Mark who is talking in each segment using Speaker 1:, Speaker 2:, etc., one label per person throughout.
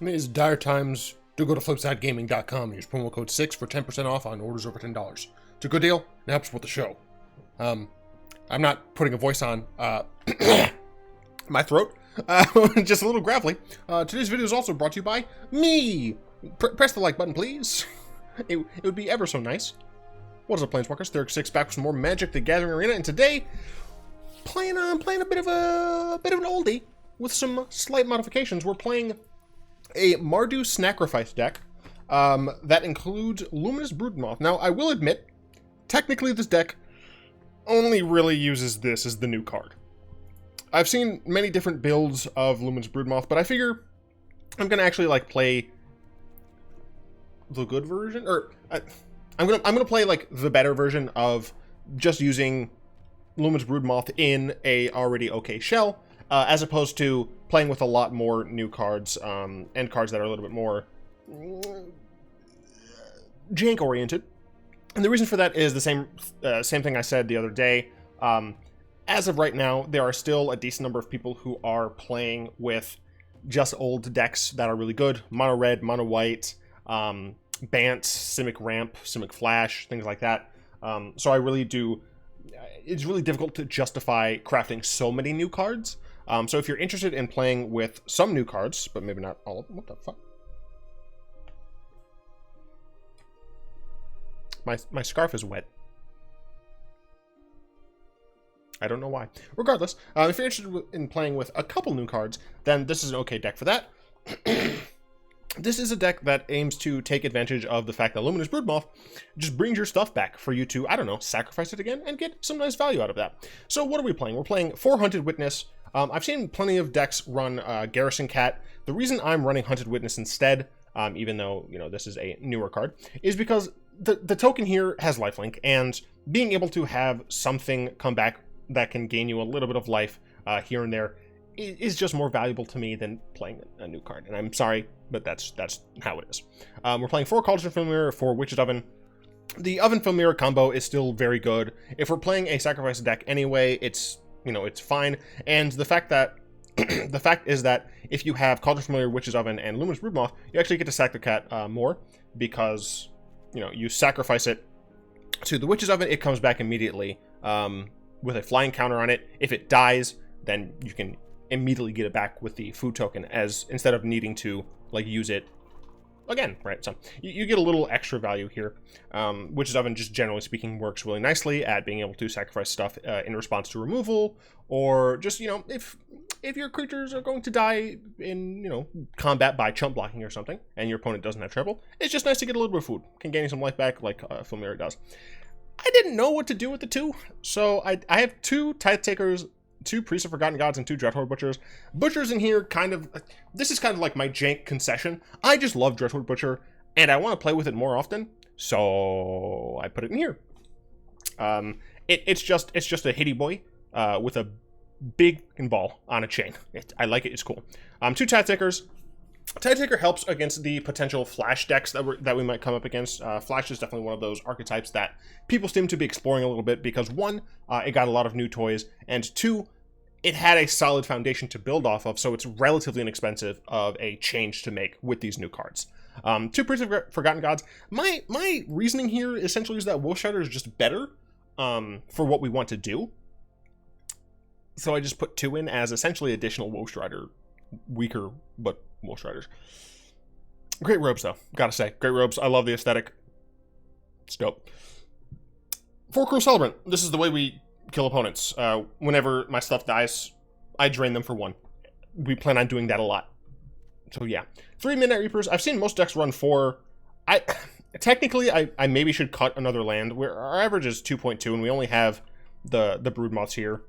Speaker 1: And it is dire times. Do go to flipsidegaming.com and use promo code 6 for 10% off on orders over $10. It's a good deal and helps with the show. I'm not putting a voice on my throat. Just a little gravelly. Today's video is also brought to you by me. Press the like button, please. It would be ever so nice. What is up, Planeswalkers? 36 back with some more Magic the Gathering Arena, and today playing a bit of an oldie with some slight modifications. We're playing a Mardu Sacrifice deck that includes Luminous Broodmoth. Now, I will admit, technically this deck only really uses this as the new card. I've seen many different builds of Luminous Broodmoth, but I figure I'm gonna actually play the good version, or I'm gonna play the better version of just using Luminous Broodmoth in a already okay shell, as opposed to playing with a lot more new cards and cards that are a little bit more jank oriented. And the reason for that is the same thing I said the other day. As of right now, there are still a decent number of people who are playing with just old decks that are really good. Mono red, mono white, Bant, Simic Ramp, Simic Flash, things like that. So I really do... It's really difficult to justify crafting so many new cards. So if you're interested in playing with some new cards, but maybe not all of them... What the fuck? My scarf is wet. I don't know why. Regardless, if you're interested in playing with a couple new cards, then this is an okay deck for that. This is a deck that aims to take advantage of the fact that Luminous Broodmoth just brings your stuff back for you to, I don't know, sacrifice it again and get some nice value out of that. So what are we playing? We're playing 4 Hunted Witness. I've seen plenty of decks run Garrison Cat. The reason I'm running Hunted Witness instead, even though, you know, this is a newer card, is because the token here has lifelink, and being able to have something come back that can gain you a little bit of life here and there is just more valuable to me than playing a new card. And I'm sorry, but that's how it is. We're playing 4 Cauldron Familiar, 4 Witch's Oven. The Oven Familiar combo is still very good. If we're playing a Sacrifice deck anyway, it's, you know, it's fine. And the fact is that if you have Cauldron Familiar, Witch's Oven, and Luminous Broodmoth, you actually get to sack the cat more, because, you know, you sacrifice it to the Witch's Oven, it comes back immediately with a flying counter on it. If it dies, then you can immediately get it back with the food token, as instead of needing to use it again, right? So you get a little extra value here. Witch's Oven, just generally speaking, works really nicely at being able to sacrifice stuff in response to removal, or just, you know, if your creatures are going to die in, you know, combat by chump blocking or something, and your opponent doesn't have trample, it's just nice to get a little bit of food. Can gain you some life back like Familiar does. I didn't know what to do with the 2, so I have 2 Tithe Takers, 2 Priests of Forgotten Gods, and 2 Dreadhorde Butchers. Butchers in here this is kind of like my jank concession. I just love Dreadhorde Butcher, and I want to play with it more often, so I put it in here. It's just a hitty boy with a big ball on a chain. I like it. It's cool. 2 Tithe Takers. Tithe Taker helps against the potential Flash decks that we might come up against. Flash is definitely one of those archetypes that people seem to be exploring a little bit, because 1, it got a lot of new toys, and 2, it had a solid foundation to build off of, so it's relatively inexpensive of a change to make with these new cards. 2 Priests of Forgotten Gods. My reasoning here essentially is that Woe Strider is just better for what we want to do. So I just put 2 in as essentially additional Woe Strider, weaker but Woe Striders. Great robes, though. Gotta say, great robes. I love the aesthetic. It's dope. 4 Cruel Celebrant. This is the way we kill opponents. Whenever my stuff dies, I drain them for 1. We plan on doing that a lot. So yeah. 3 Midnight Reapers. I've seen most decks run 4. Technically, I maybe should cut another land. Our average is 2.2, and we only have the Broodmoths here.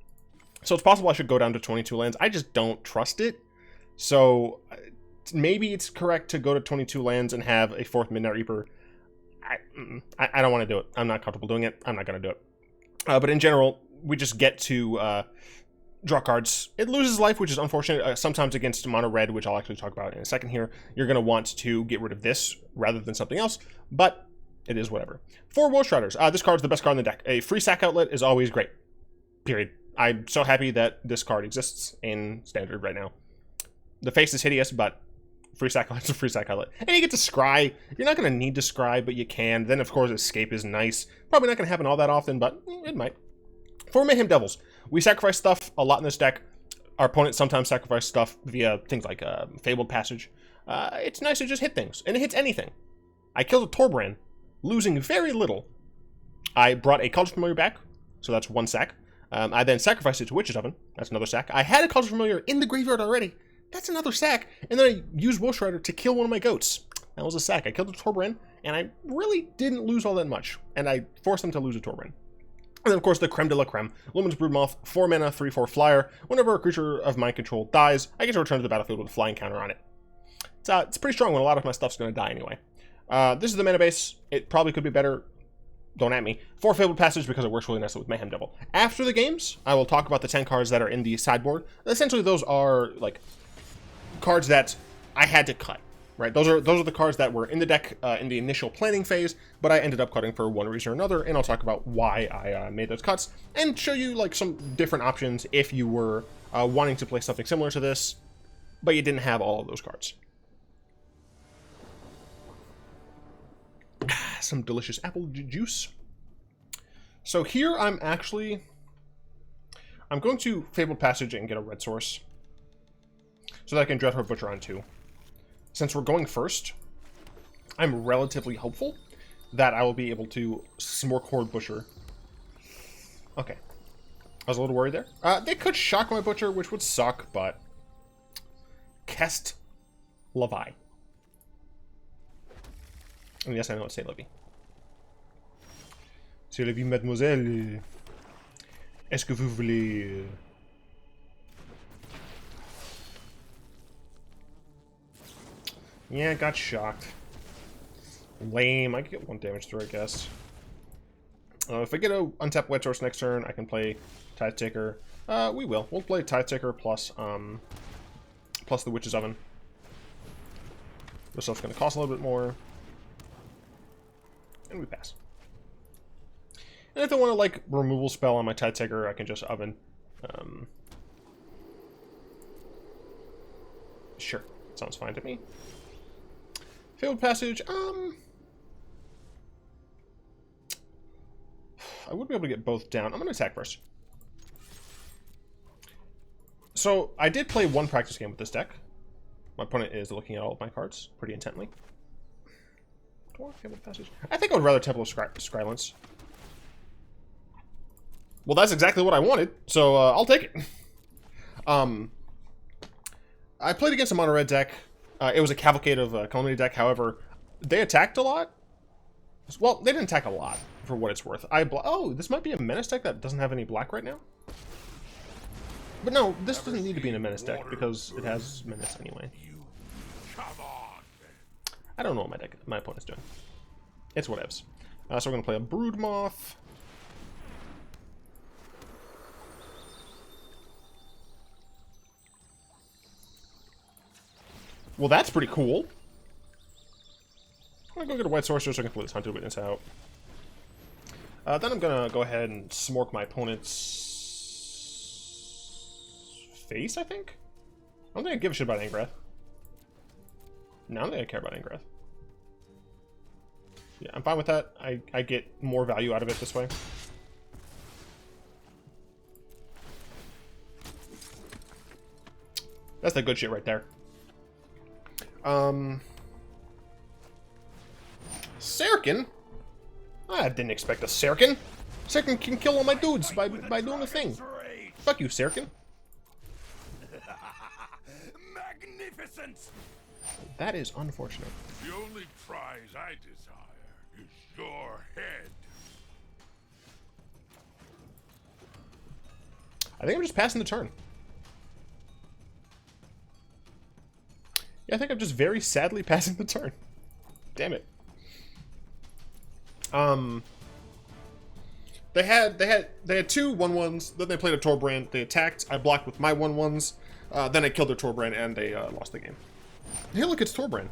Speaker 1: So it's possible I should go down to 22 lands. I just don't trust it. So maybe it's correct to go to 22 lands and have a 4th Midnight Reaper. I don't want to do it. I'm not comfortable doing it. I'm not going to do it. But in general, we just get to draw cards. It loses life, which is unfortunate. Sometimes against mono red, which I'll actually talk about in a second here, you're going to want to get rid of this rather than something else. But it is whatever. 4 Woe Striders. This card's the best card in the deck. A free sack outlet is always great. Period. I'm so happy that this card exists in Standard right now. The face is hideous, but free sack outlet's a free sack outlet. And you get to scry. You're not going to need to scry, but you can. Then, of course, escape is nice. Probably not going to happen all that often, but it might. For Mayhem Devils, we sacrifice stuff a lot in this deck. Our opponents sometimes sacrifice stuff via things like Fabled Passage. It's nice to just hit things, and it hits anything. I killed a Torbrand, losing very little. I brought a Cauldron Familiar back, so that's 1 sack. I then sacrificed it to Witch's Oven. That's another sack. I had a Cauldron Familiar in the graveyard already. That's another sack. And then I used Woe Strider to kill one of my goats. That was a sack. I killed a Torbrand, and I really didn't lose all that much. And I forced them to lose a Torbrand. And then, of course, the creme de la creme. Luminous Broodmoth, 4 mana, 3/4 flyer. Whenever a creature of my control dies, I get to return to the battlefield with a flying counter on it. It's pretty strong when a lot of my stuff's going to die anyway. This is the mana base. It probably could be better. Don't at me. 4 Fabled Passage because it works really nicely with Mayhem Devil. After the games, I will talk about the 10 cards that are in the sideboard. Essentially, those are like cards that I had to cut. Right? Those are the cards that were in the deck in the initial planning phase, but I ended up cutting for one reason or another, and I'll talk about why I made those cuts and show you like some different options if you were wanting to play something similar to this, but you didn't have all of those cards. Some delicious apple juice. So here I'm going to Fabled Passage and get a red source so that I can Dreadhorde Butcher on 2. Since we're going first, I'm relatively hopeful that I will be able to Smorkhorde Butcher. Okay. I was a little worried there. They could shock my Butcher, which would suck, but Kest Levi. And yes, I know it's Saint Levy. C'est Levy, mademoiselle. Est-ce que vous voulez... Yeah, got shocked. Lame. I can get 1 damage through, I guess. If I get a untapped White Source next turn, I can play Tithe Taker. We will. We'll play Tithe Taker plus the Witch's Oven. This stuff's going to cost a little bit more. And we pass. And if I want to, like, removal spell on my Tithe Taker, I can just Oven. Sure. Sounds fine to me. Fabled Passage, I would be able to get both down. I'm going to attack first. So, I did play 1 practice game with this deck. My opponent is looking at all of my cards pretty intently. Fabled Passage. I think I would rather Temple of Skylance. Well, that's exactly what I wanted, so I'll take it. I played against a mono red deck. It was a cavalcade of Calamity deck. However, they attacked a lot. Well, they didn't attack a lot, for what it's worth. Oh, this might be a Menace deck that doesn't have any black right now? But no, this doesn't need to be in a Menace deck, because it has Menace anyway. I don't know what my opponent's doing. It's whatevs. So we're going to play a Broodmoth. Well, that's pretty cool. I'm gonna go get a White Sorcerer so I can play this Hunted Witness out. Then I'm gonna go ahead and smork my opponent's face, I think? I don't think I give a shit about Angrath. No, I don't think I care about Angrath. Yeah, I'm fine with that. I get more value out of it this way. That's the good shit right there. Serkin? I didn't expect a Serkin. Serkin can kill all my dudes by doing the thing. Fuck you, Serkin.
Speaker 2: Magnificent!
Speaker 1: That is unfortunate.
Speaker 2: The only prize I desire is your head.
Speaker 1: I think I'm just passing the turn. Yeah, I think I'm just very sadly passing the turn. Damn it. They had 2 1/1s, then they played a Torbrand, they attacked, I blocked with my 1/1s, then I killed their Torbrand and they lost the game. Hey, look, it's Torbrand.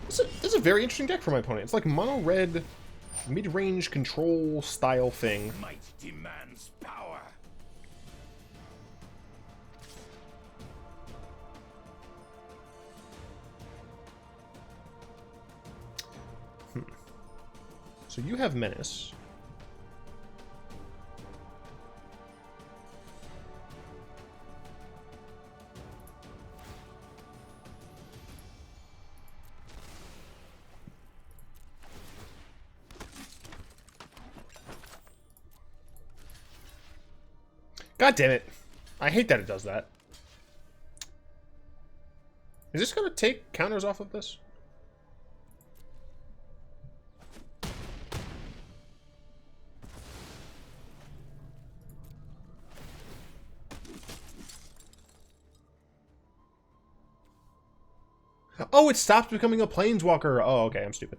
Speaker 1: This is a very interesting deck for my opponent. It's like mono red, mid-range control style thing.
Speaker 2: Might demands power.
Speaker 1: So you have Menace. God damn it. I hate that it does that. Is this going to take counters off of this? Oh, it stopped becoming a Planeswalker. Oh, okay, I'm stupid.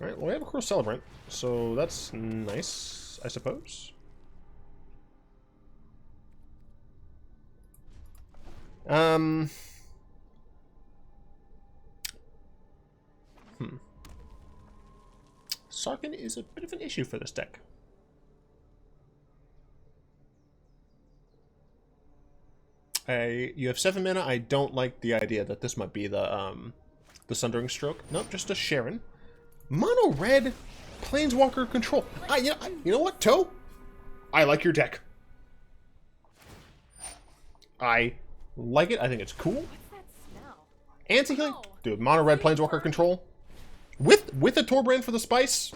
Speaker 1: Alright, well, we have a Cruel Celebrant, so that's nice, I suppose. Sarkin is a bit of an issue for this deck. You have 7 mana. I don't like the idea that this might be the Sundering Stroke. Nope, just a Sharon. Mono red Planeswalker control. You know what, Toe? I like your deck. I like it. I think it's cool.
Speaker 3: What's that smell?
Speaker 1: Anti-healing. Dude, mono red Planeswalker control. With a Torbrand for the spice.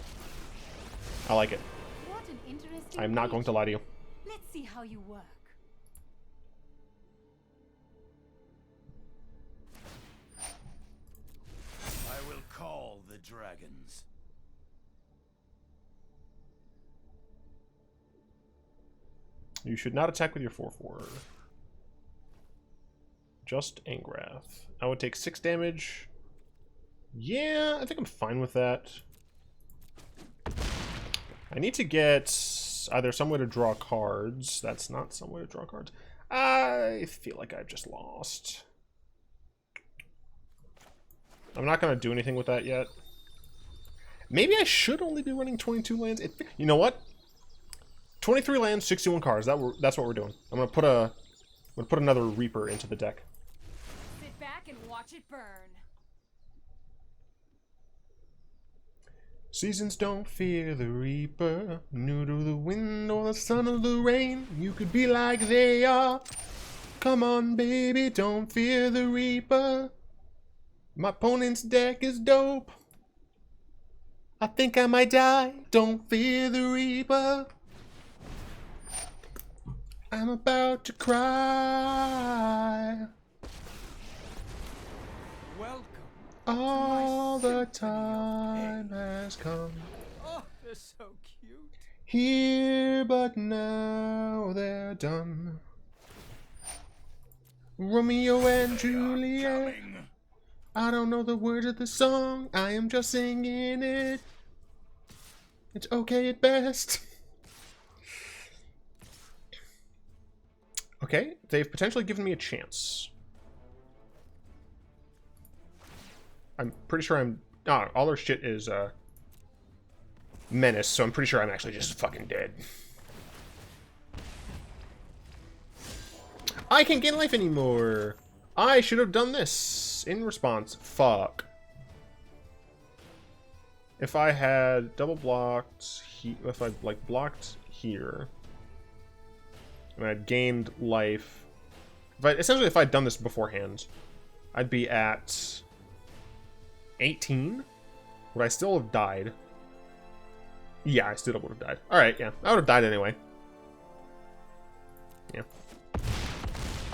Speaker 1: I like it.
Speaker 3: What an interesting
Speaker 1: I'm not going to lie to you.
Speaker 3: Let's see how you work.
Speaker 2: I will call the dragons.
Speaker 1: You should not attack with your 4/4. Just Angrath. I would take 6 damage. Yeah, I think I'm fine with that. I need to get either some way to draw cards. That's not some way to draw cards. I feel like I've just lost. I'm not going to do anything with that yet. Maybe I should only be running 22 lands. You know what? 23 lands, 61 cards. That's what we're doing. I'm going to put another Reaper into the deck.
Speaker 3: Sit back and watch it burn.
Speaker 1: Seasons don't fear the Reaper, new to the wind or the sun or the rain. You could be like they are. Come on, baby, don't fear the Reaper. My opponent's deck is dope. I think I might die. Don't fear the Reaper. I'm about to cry.
Speaker 4: Welcome.
Speaker 1: All the time has come.
Speaker 4: Oh, they're so cute.
Speaker 1: Here, but now they're done. Romeo and Juliet. I don't know the words of the song. I am just singing it. It's okay at best. Okay, they've potentially given me a chance. I'm pretty sure I'm... Oh, all their shit is, Menace, so I'm pretty sure I'm actually just fucking dead. I can't gain life anymore! I should have done this in response. Fuck. If I had double blocked... If I, like, blocked here... And I'd gained life... Essentially, if I'd done this beforehand, I'd be at... 18? Would I still have died? Yeah, I still would have died. Alright, yeah. I would have died anyway. Yeah.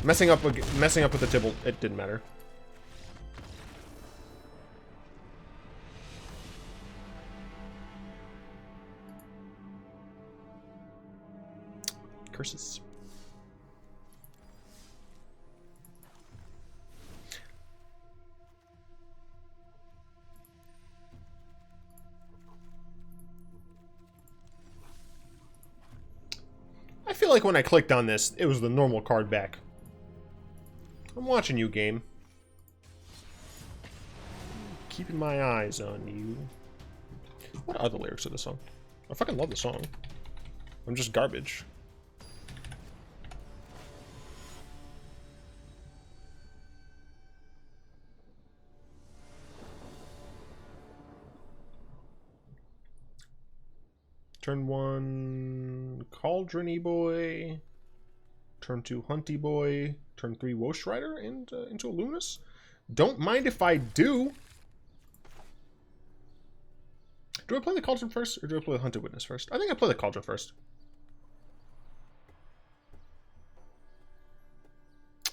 Speaker 1: Messing up with the Tibble, it didn't matter. Curses. I feel like when I clicked on this, it was the normal card back. I'm watching you, game. Keeping my eyes on you. What are the lyrics of the song? I fucking love the song. I'm just garbage. Turn 1, Cauldron Boy. Turn 2, Hunty Boy. Turn 3, Woe Strider and, into a Luminous. Don't mind if I do. Do I play the Cauldron first, or do I play the Hunted Witness first? I think I play the Cauldron first.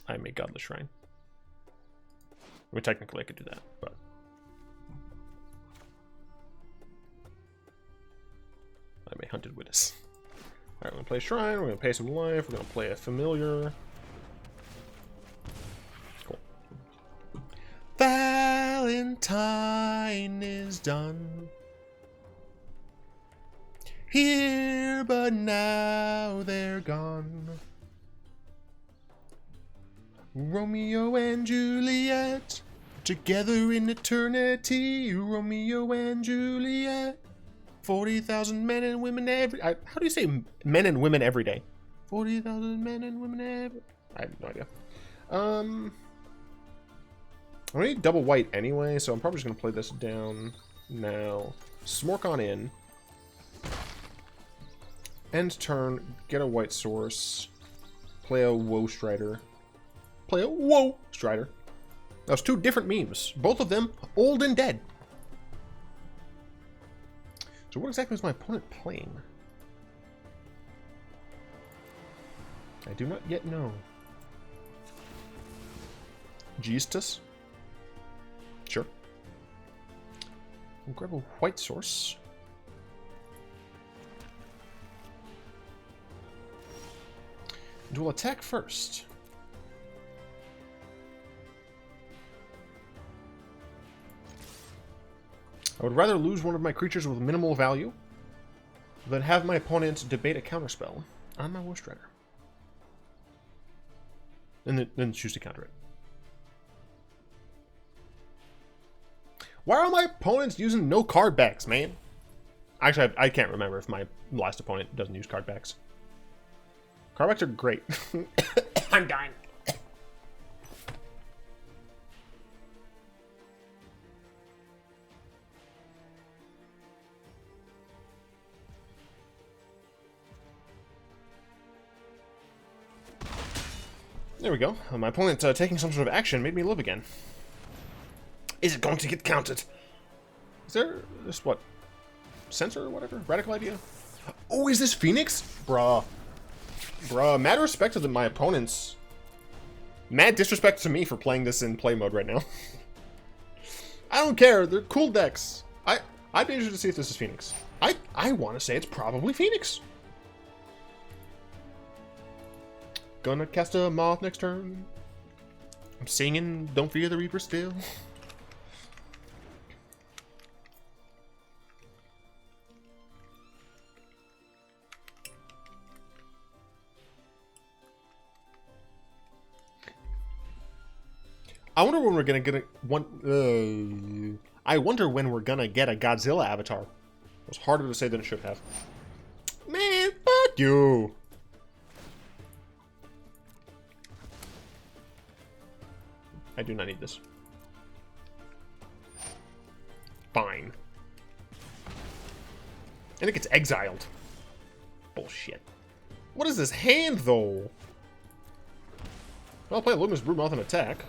Speaker 1: I may Godless Shrine. I mean, technically I could do that, but... I may Hunted Witness. Alright, we're going to play Shrine, we're going to pay some life, we're going to play a Familiar. Cool. Valentine is done. Here, but now they're gone. Romeo and Juliet, together in eternity. Romeo and Juliet. 40,000 men and women every... how do you say men and women every day? 40,000 men and women every... I have no idea. I need double white anyway, so I'm probably just going to play this down now. Smork on in. End turn, get a white source. Play a Woe Strider. Play a Woe Strider. That was two different memes. Both of them old and dead. So what exactly is my opponent playing? I do not yet know. Geestus? Sure. We'll grab a white source. And we'll attack first. I would rather lose one of my creatures with minimal value than have my opponent debate a counterspell on my Woe Strider. And then choose to counter it. Why are my opponents using no card backs, man? Actually, I can't remember if my last opponent doesn't use card backs. Card backs are great. I'm dying. There we go. My opponent taking some sort of action made me live again. Is it going to get counted? Is there this, what? Censor or whatever? Radical idea? Oh, is this Phoenix? Bruh. Bruh, mad respect to my opponents. Mad disrespect to me for playing this in play mode right now. I don't care. They're cool decks. I'd be interested to see if this is Phoenix. I want to say it's probably Phoenix. Gonna cast a Moth next turn. I'm singing Don't Fear the Reaper still. I wonder when we're gonna get I wonder when we're gonna get a Godzilla avatar. It was harder to say than it should have. Man, fuck you. I do not need this. Fine. And it gets exiled. Bullshit. What is this hand, though? Well, I'll play Luminous Broodmoth and attack.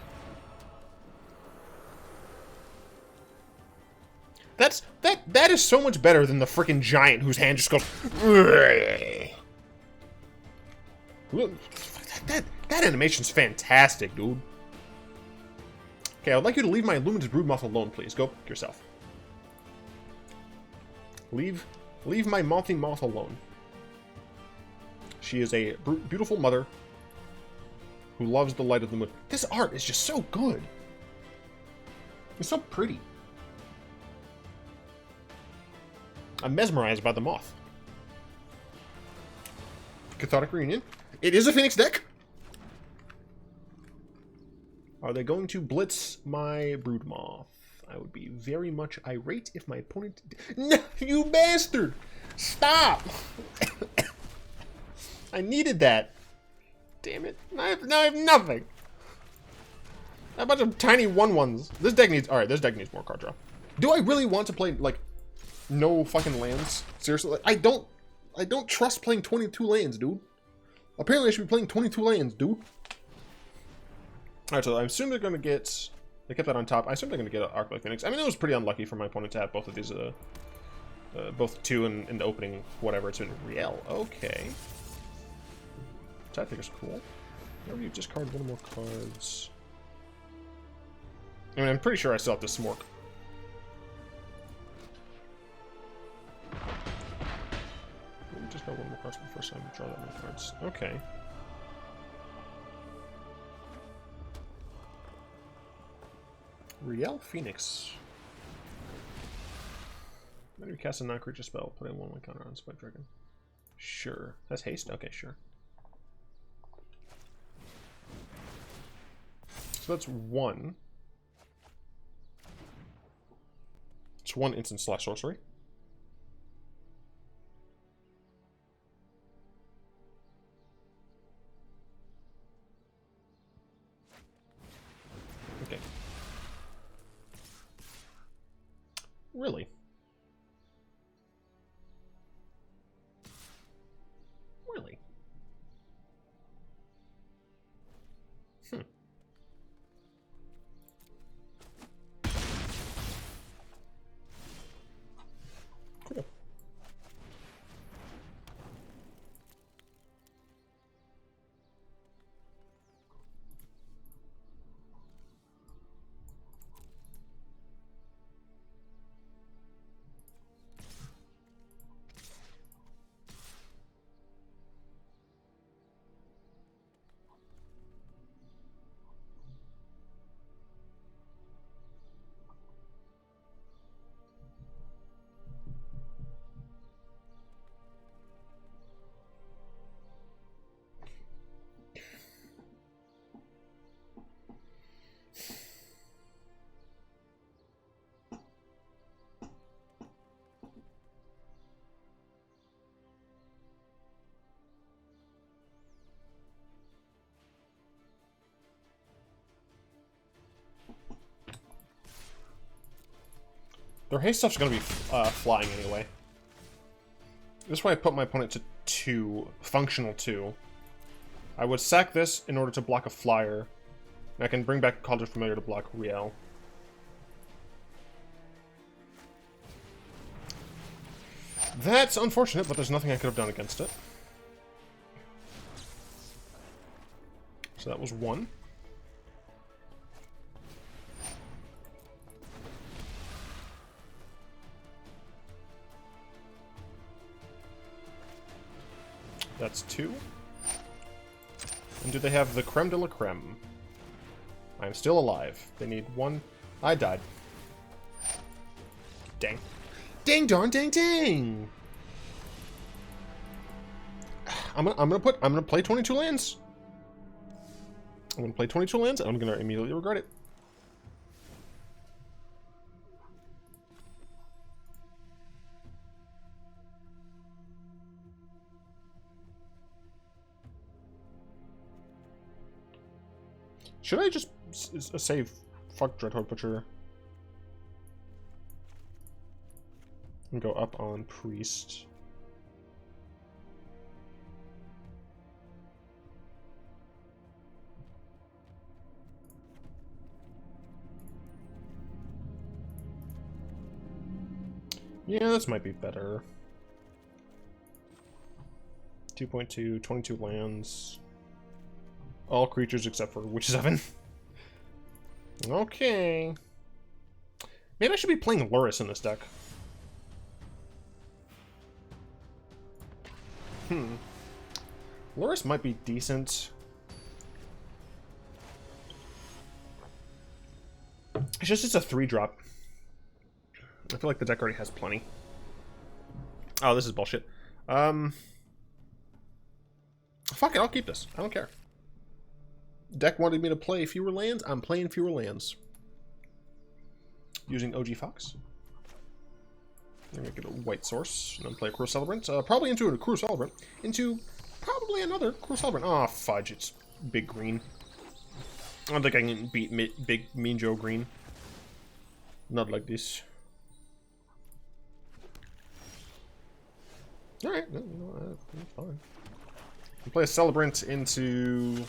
Speaker 1: That is so much better than the freaking giant whose hand just goes. That animation's fantastic, dude. Okay, I would like you to leave my Luminous Broodmoth alone, please. Go yourself. Leave my Mothy Moth alone. She is a beautiful mother who loves the light of the moon. This art is just so good. It's so pretty. I'm mesmerized by the Moth. Cathartic Reunion. It is a Phoenix deck. Are they going to blitz my Broodmoth? I would be very much irate if my opponent... No, you bastard! Stop! I needed that. Damn it. Now I have nothing. A bunch of tiny 1/1s. This deck needs... Alright, this deck needs more card draw. Do I really want to play, like, no fucking lands? Seriously? Like, I don't I don't trust playing 22 lands, dude. Apparently I should be playing 22 lands, dude. Alright, so I assume they're gonna get... They kept that on top. I assume they're gonna get an Rielle Phoenix. I mean, it was pretty unlucky for my opponent to have both of these, both two in the opening, whatever. It's in Rielle. Okay. Tithe Taker's cool. Maybe you discard one more cards. I mean, I'm pretty sure I still have to Smork. Maybe just got one more card for the first time to draw that many cards. Okay. Rielle Phoenix. Maybe we cast a non-creature spell, put in 1/1 counter on Spike Dragon. Sure. That's haste? Okay, sure. So that's one. It's one instant / sorcery. Okay. Really? Really? Hmm. Cool. Their haste stuff's gonna be flying anyway. This way I put my opponent to 2, functional 2. I would sack this in order to block a flyer. And I can bring back Cauldron Familiar to block Rielle. That's unfortunate, but there's nothing I could have done against it. So that was 1. That's 2. And do they have the creme de la creme? I'm still alive. They need 1. I died. Dang. Dang darn dang dang! I'm gonna play 22 lands. I'm gonna play 22 lands and I'm gonna immediately regret it. Should I just save fuck Dreadhorde Butcher and go up on Priest? Yeah, this might be better. 2.2, 22 lands. All creatures except for Witch's Oven. Okay. Maybe I should be playing Lurrus in this deck. Lurrus might be decent. It's just it's a 3-drop. I feel like the deck already has plenty. Oh, this is bullshit. Fuck it, I'll keep this. I don't care. Deck wanted me to play fewer lands. I'm playing fewer lands. Using OG Fox. I'm gonna get a white source and then play a Cruel Celebrant. Probably into a Cruel Celebrant. Into probably another Cruel Celebrant. Aw, fudge. It's big green. I don't think I can beat big Mean Joe green. Not like this. Alright, no, you know, that's fine. We play a Celebrant into...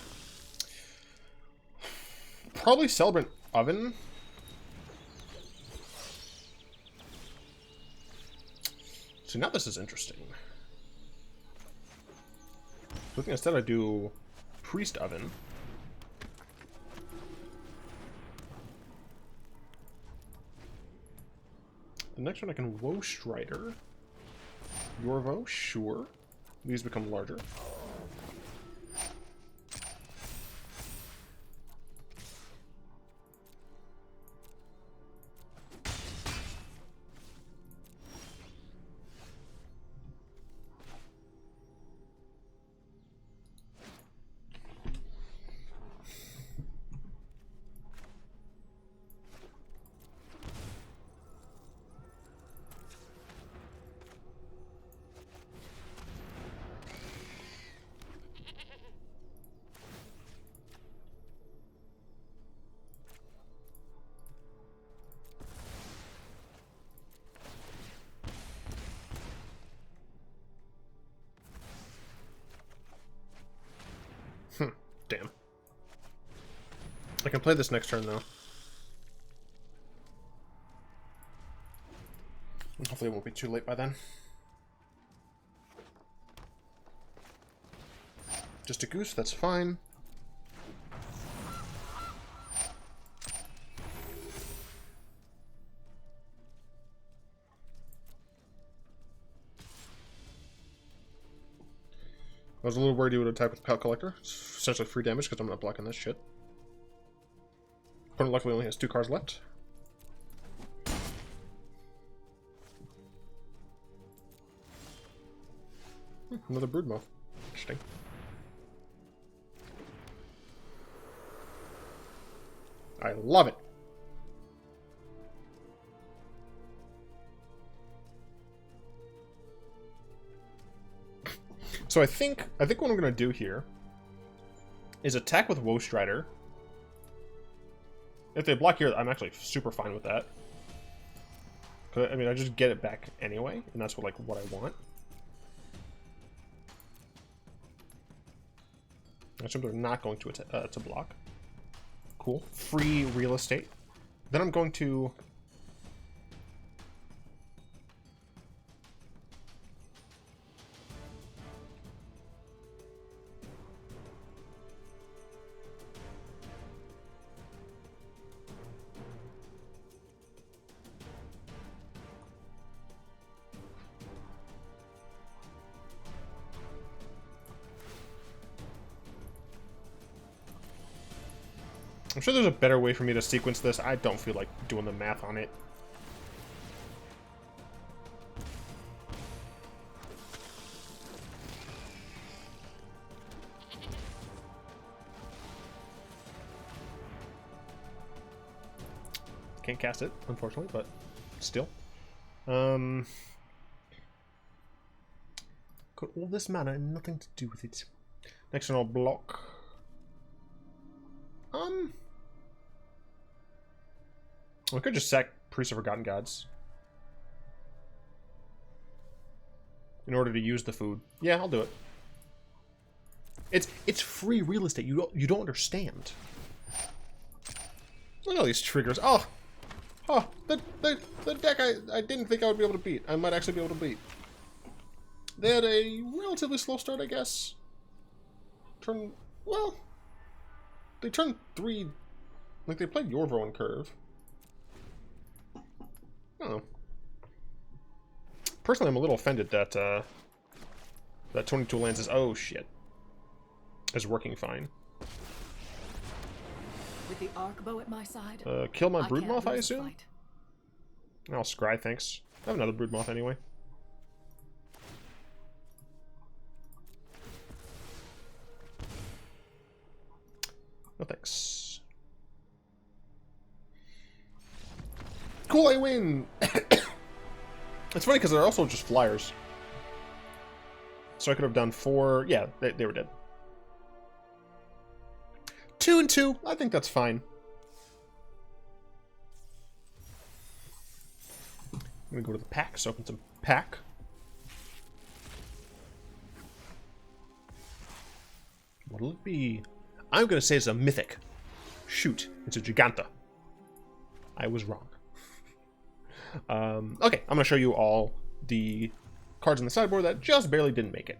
Speaker 1: probably Celebrant Oven. So now this is interesting. So I think instead I do Priest Oven. The next one I can Woe Strider. Yorvo, sure. These become larger. Damn. I can play this next turn, though. Hopefully it won't be too late by then. Just a goose, that's fine. I was a little worried he would attack with Pelt Collector. It's essentially free damage because I'm not blocking this shit. Opponent luckily only has 2 cards left. Another Broodmoth. Interesting. I love it. So I think what I'm gonna do here is attack with Woe Strider. If they block here, I'm actually super fine with that. I mean, I just get it back anyway, and that's what I want. I assume they're not going to block. Cool. Free real estate. Then I'm going to... I'm sure there's a better way for me to sequence this. I don't feel like doing the math on it. Can't cast it, unfortunately, but still. Got all this mana and nothing to do with it. Next one I'll block. I could just sack Priest of Forgotten Gods in order to use the food. Yeah, I'll do it. It's free real estate. You don't understand. Look at all these triggers. Oh, the deck I didn't think I would be able to beat. I might actually be able to beat. They had a relatively slow start, I guess. Well, they turned 3. Like they played Yorvo and Curve. I don't know. Personally, I'm a little offended that that 22 lands is working fine.
Speaker 5: With the arc bow at my side,
Speaker 1: Kill my Broodmoth, I assume? I'll scry, thanks. I have another Broodmoth anyway. No thanks. Cool, I win! It's funny because they're also just flyers. So I could have done 4... Yeah, they were dead. 2 and 2. I think that's fine. I'm gonna go to the packs, open some pack. What'll it be? I'm going to say it's a mythic. Shoot, it's a Giganta. I was wrong. Okay, I'm going to show you all the cards in the sideboard that just barely didn't make it.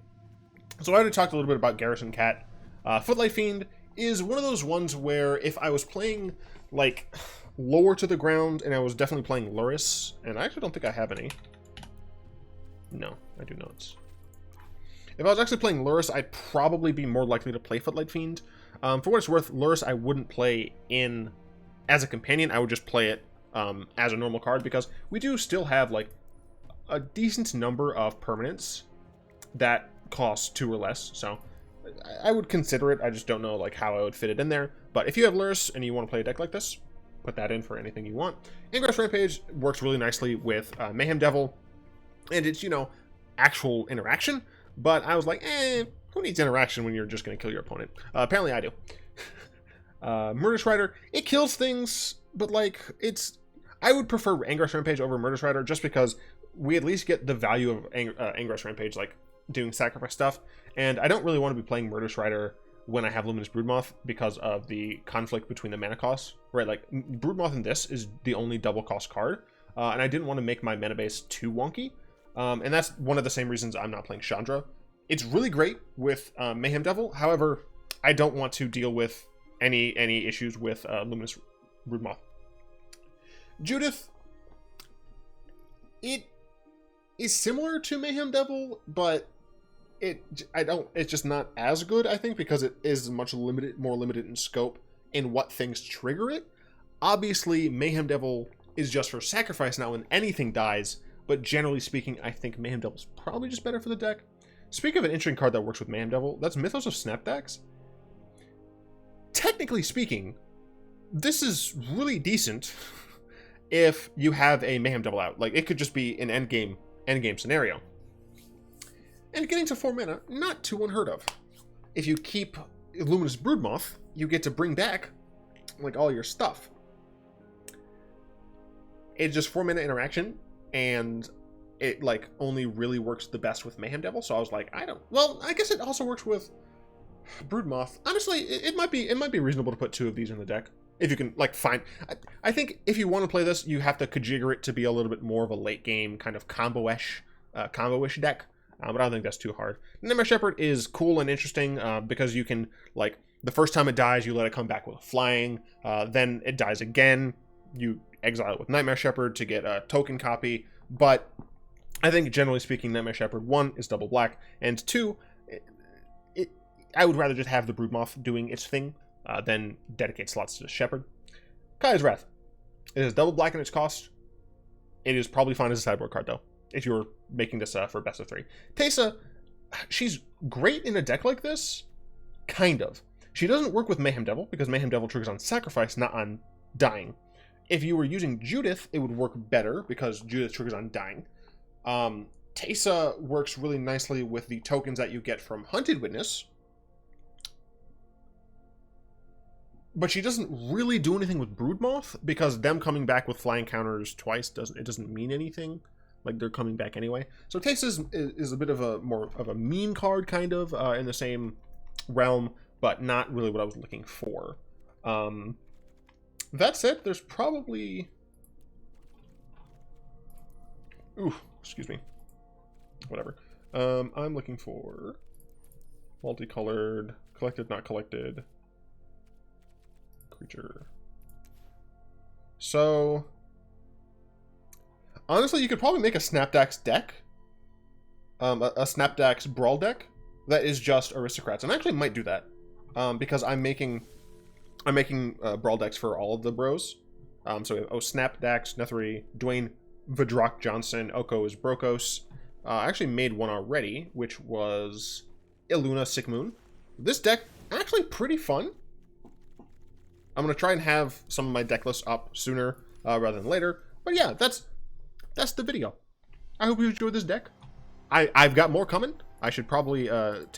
Speaker 1: So I already talked a little bit about Garrison Cat. Footlight Fiend is one of those ones where if I was playing, like, lower to the ground, and I was definitely playing Luris, and I actually don't think I have any. No, I do not. If I was actually playing Luris, I'd probably be more likely to play Footlight Fiend. For what it's worth, Luris I wouldn't play in as a companion. I would just play it as a normal card, because we do still have, like, a decent number of permanents that cost 2 or less, so I would consider it. I just don't know, like, how I would fit it in there. But if you have Luris and you want to play a deck like this, put that in for anything you want. Ingress Rampage works really nicely with Mayhem Devil, and it's, you know, actual interaction, but I was like, who needs interaction when you're just going to kill your opponent? Apparently I do. Murder Strider, it kills things, but, like, I would prefer Ingress Rampage over Murder Strider, just because we at least get the value of Ingress Rampage, like, doing sacrifice stuff, and I don't really want to be playing Murder Strider when I have Luminous Broodmoth because of the conflict between the mana costs, right? Like, Broodmoth in this is the only double cost card, and I didn't want to make my mana base too wonky, and that's one of the same reasons I'm not playing Chandra. It's really great with Mayhem Devil, however, I don't want to deal with any issues with Luminous Broodmoth. Judith, it is similar to Mayhem Devil, but it's just not as good, I think, because it is much more limited in scope in what things trigger it. Obviously, Mayhem Devil is just for sacrifice now when anything dies, but generally speaking, I think Mayhem Devil's probably just better for the deck. Speaking of an interesting card that works with Mayhem Devil, that's Mythos of Snapdax. Technically speaking, this is really decent if you have a Mayhem Devil out. Like, it could just be an endgame scenario. And getting to 4 mana, not too unheard of. If you keep Luminous Broodmoth, you get to bring back, like, all your stuff. It's just 4 mana interaction, and it, like, only really works the best with Mayhem Devil, so I was like, well, I guess it also works with Broodmoth. Honestly, it might be reasonable to put 2 of these in the deck. If you can, like, find... I think if you want to play this, you have to configure it to be a little bit more of a late-game kind of combo-ish deck. But I don't think that's too hard. Nightmare Shepherd is cool and interesting because you can, like, the first time it dies, you let it come back with flying. Then it dies again. You exile it with Nightmare Shepherd to get a token copy. But I think, generally speaking, Nightmare Shepherd, 1, is double black, and 2, I would rather just have the Broodmoth doing its thing than dedicate slots to the Shepherd. Kaya's Wrath. It is double black in its cost. It is probably fine as a sideboard card, though, if you're making this for best of 3. Teysa, she's great in a deck like this, kind of. She doesn't work with Mayhem Devil, because Mayhem Devil triggers on sacrifice, not on dying. If you were using Judith, it would work better, because Judith triggers on dying. Teysa works really nicely with the tokens that you get from Hunted Witness, but she doesn't really do anything with Broodmoth, because them coming back with flying counters twice doesn't mean anything. Like, they're coming back anyway. So Teysa is a bit of a more of a meme card, kind of, in the same realm, but not really what I was looking for. That said, there's probably... Ooh, excuse me. Whatever. I'm looking for multicolored, collected, not collected, creature. So... honestly, you could probably make a Snapdax deck. A Snapdax Brawl deck that is just Aristocrats. And I actually might do that. Because I'm making Brawl decks for all of the bros. So we have Snapdax, Nethri, Dwayne, Vidrock Johnson, Oko is Brokos. I actually made one already, which was Iluna Sick Moon. This deck, actually pretty fun. I'm going to try and have some of my deck lists up sooner rather than later. But yeah, that's the video. I hope you enjoyed this deck. I've got more coming. I should probably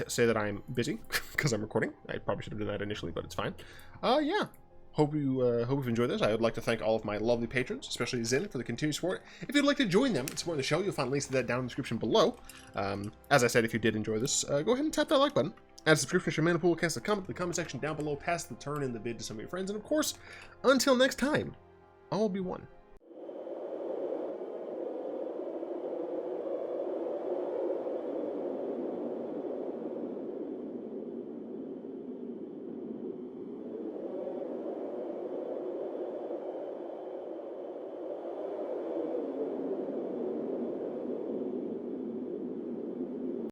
Speaker 1: say that I'm busy because I'm recording. I probably should have done that initially, but it's fine. Yeah. Hope you've enjoyed this. I would like to thank all of my lovely patrons, especially Zin, for the continued support. If you'd like to join them and support the show, you'll find links to that down in the description below. As I said, if you did enjoy this, go ahead and tap that like button. Add a subscription to your mana pool, cast a comment in the comment section down below, pass the turn in the vid to some of your friends, and of course, until next time, all be one.